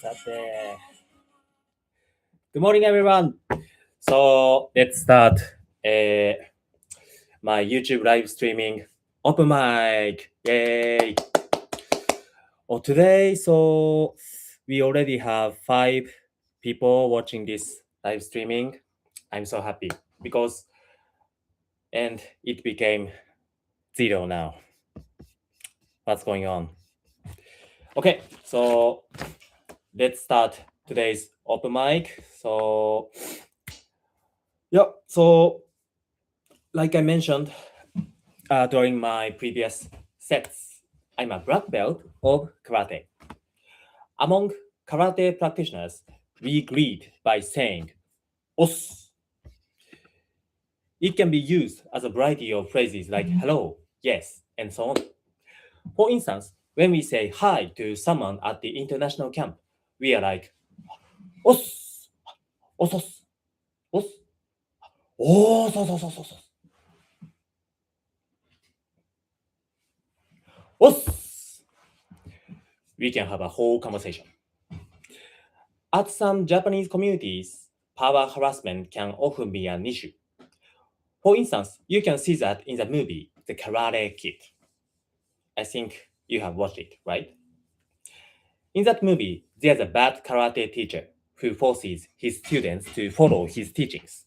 Good morning, everyone. So let's start my YouTube live streaming open mic. Yay! Today, so we already have 5 people watching this live streaming. I'm so happy because, and it became 0 now. What's going on? Okay, so let's start today's open mic. So like I mentioned during my previous sets, I'm a black belt of karate. Among karate practitioners, we greet by saying "os." It can be used as a variety of phrases like hello, yes, and so on. For instance, when we say hi to someone at the international camp, we are like "os, osos, os, os, os, os, os, os, os." We can have a whole conversation. At some Japanese communities, power harassment can often be an issue. For instance, you can see that in the movie The Karate Kid. I think you have watched it, right? In that movie, there's a bad karate teacher who forces his students to follow his teachings.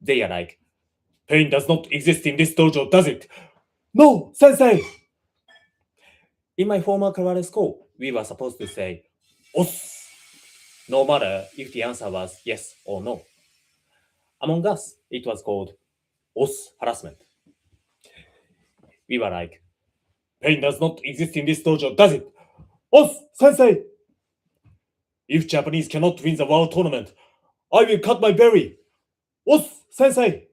They are like, "Pain does not exist in this dojo, does it?" "No, sensei!" In my former karate school, we were supposed to say, "os," no matter if the answer was yes or no. Among us, it was called os harassment. We were like, "Pain does not exist in this dojo, does it?" "Os, sensei!" "If Japanese cannot win the world tournament, I will cut my berry." "Os, sensei!"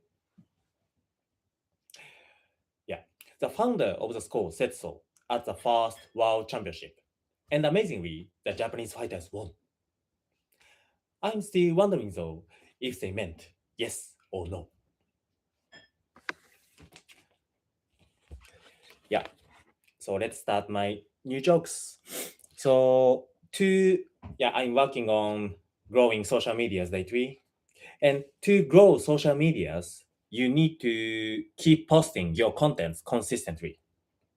Yeah, the founder of the school said so at the first world championship. And amazingly, the Japanese fighters won. I'm still wondering though if they meant yes or no. Yeah, so let's start my new jokes. So I'm working on growing social medias lately. And to grow social medias, you need to keep posting your contents consistently,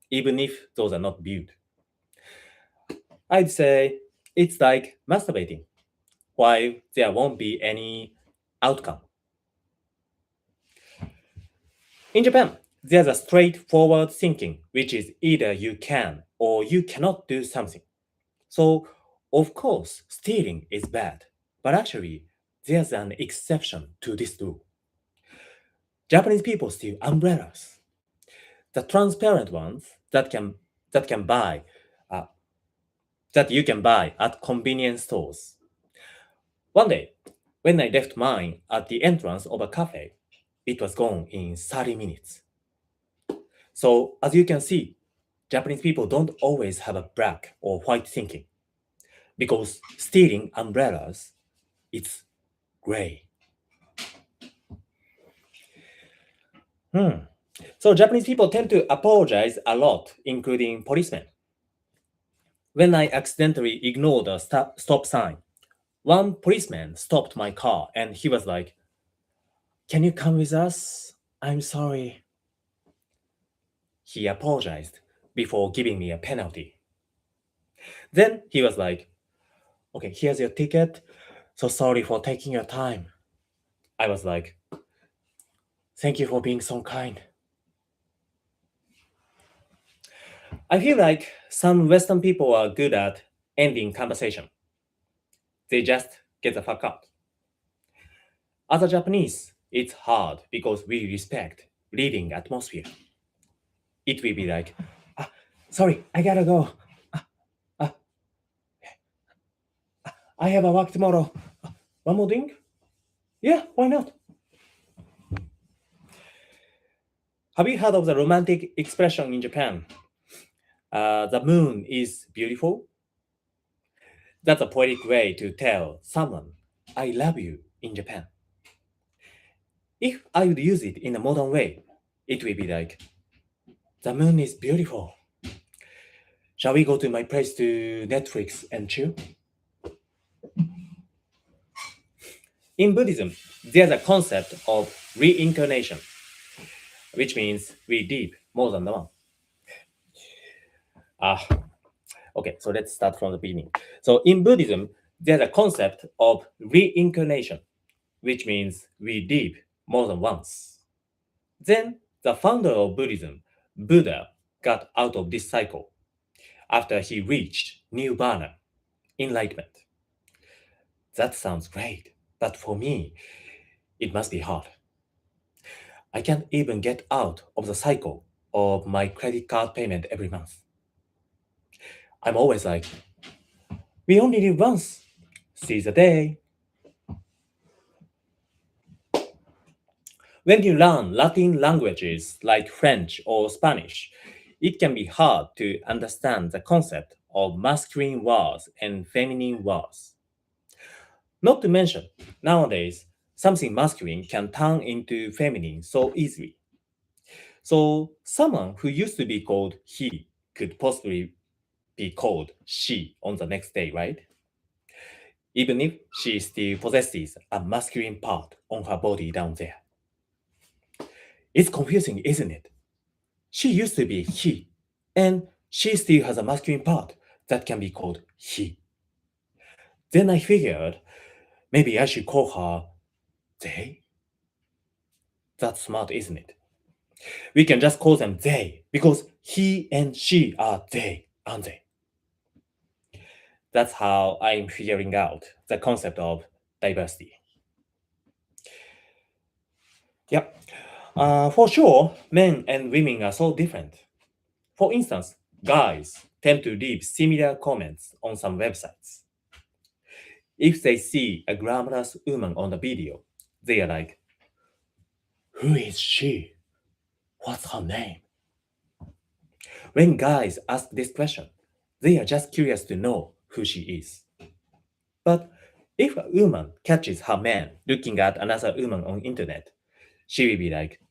even if those are not viewed. I'd say it's like masturbating, while there won't be any outcome. In Japan, there's a straightforward thinking, which is either you can or you cannot do something. So, of course, stealing is bad, but actually, there's an exception to this rule. Japanese people steal umbrellas, the transparent ones that can buy that you can buy at convenience stores. One day, when I left mine at the entrance of a cafe, it was gone in 30 minutes. So, as you can see, Japanese people don't always have a black or white thinking, because stealing umbrellas, it's gray. So Japanese people tend to apologize a lot, including policemen. When I accidentally ignored a stop sign, one policeman stopped my car and he was like, "Can you come with us? I'm sorry." He apologized before giving me a penalty. Then he was like, "Okay, here's your ticket. So sorry for taking your time." I was like, "Thank you for being so kind." I feel like some Western people are good at ending conversation. They just get the fuck out. As a Japanese, it's hard because we respect reading atmosphere. It will be like, "Sorry, I gotta go. I have a work tomorrow. One more drink? Yeah, why not?" Have you heard of the romantic expression in Japan? The moon is beautiful. That's a poetic way to tell someone, "I love you" in Japan. If I would use it in a modern way, it will be like, "The moon is beautiful. Shall we go to my place to Netflix and chill?" In Buddhism, there's a concept of reincarnation, which means we live more than one. Okay, so let's start from the beginning. So in Buddhism, there's a concept of reincarnation, which means we live more than once. Then the founder of Buddhism, Buddha, got out of this cycle after he reached nirvana, enlightenment. That sounds great, but for me, it must be hard. I can't even get out of the cycle of my credit card payment every month. I'm always like, we only live once. Seize the day. When you learn Latin languages like French or Spanish, it can be hard to understand the concept of masculine words and feminine words. Not to mention, nowadays, something masculine can turn into feminine so easily. So, someone who used to be called he could possibly be called she on the next day, right? Even if she still possesses a masculine part on her body down there. It's confusing, isn't it? She used to be he, and she still has a masculine part that can be called he. Then I figured maybe I should call her they. That's smart, isn't it? We can just call them they because he and she are they, aren't they? That's how I'm figuring out the concept of diversity. Yep. For sure, men and women are so different. For instance, guys tend to leave similar comments on some websites. If they see a glamorous woman on the video, they are like, who is she? What's her name? When guys ask this question, they are just curious to know who she is. But if a woman catches her man looking at another woman on internet, she will be like,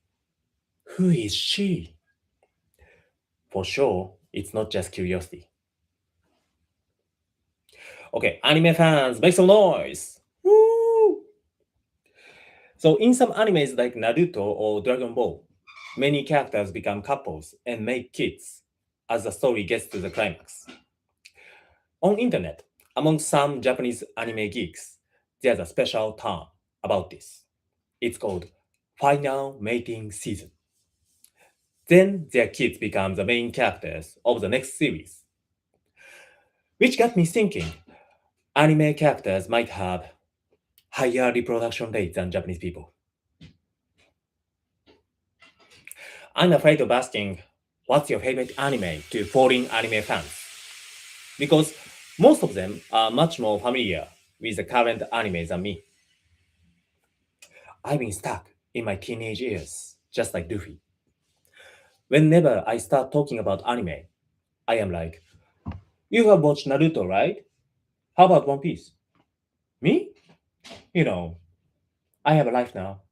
who is she? For sure, it's not just curiosity. Okay, anime fans, make some noise! Woo! So in some animes like Naruto or Dragon Ball, many characters become couples and make kids as the story gets to the climax. On internet, among some Japanese anime geeks, there's a special term about this. It's called final mating season. Then their kids become the main characters of the next series. Which got me thinking, anime characters might have higher reproduction rates than Japanese people. I'm afraid of asking, what's your favorite anime to foreign anime fans? Because most of them are much more familiar with the current anime than me. I've been stuck in my teenage years, just like Luffy. Whenever I start talking about anime, I am like, you have watched Naruto, right? How about One Piece? Me? You know, I have a life now.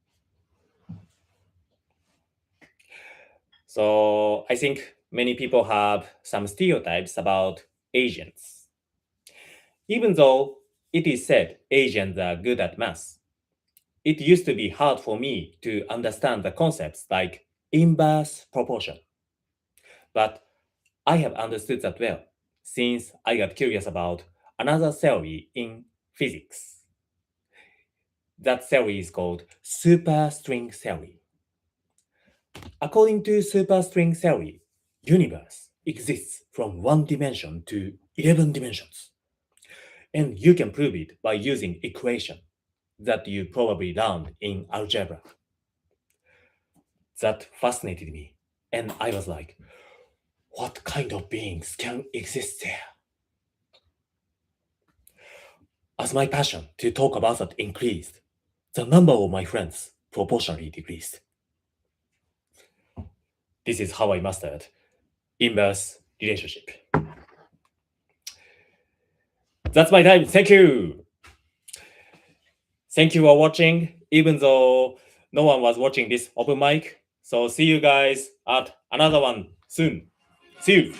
So I think many people have some stereotypes about Asians. Even though it is said Asians are good at math, it used to be hard for me to understand the concepts like inverse proportion. But I have understood that well since I got curious about another theory in physics. That theory is called superstring theory. According to superstring theory, universe exists from one dimension to 11 dimensions. And you can prove it by using equation that you probably learned in algebra. That fascinated me, and I was like, what kind of beings can exist there? As my passion to talk about that increased, the number of my friends proportionally decreased. This is how I mastered inverse relationship. That's my time. Thank you. Thank you for watching, even though no one was watching this open mic. So see you guys at another one soon. See you.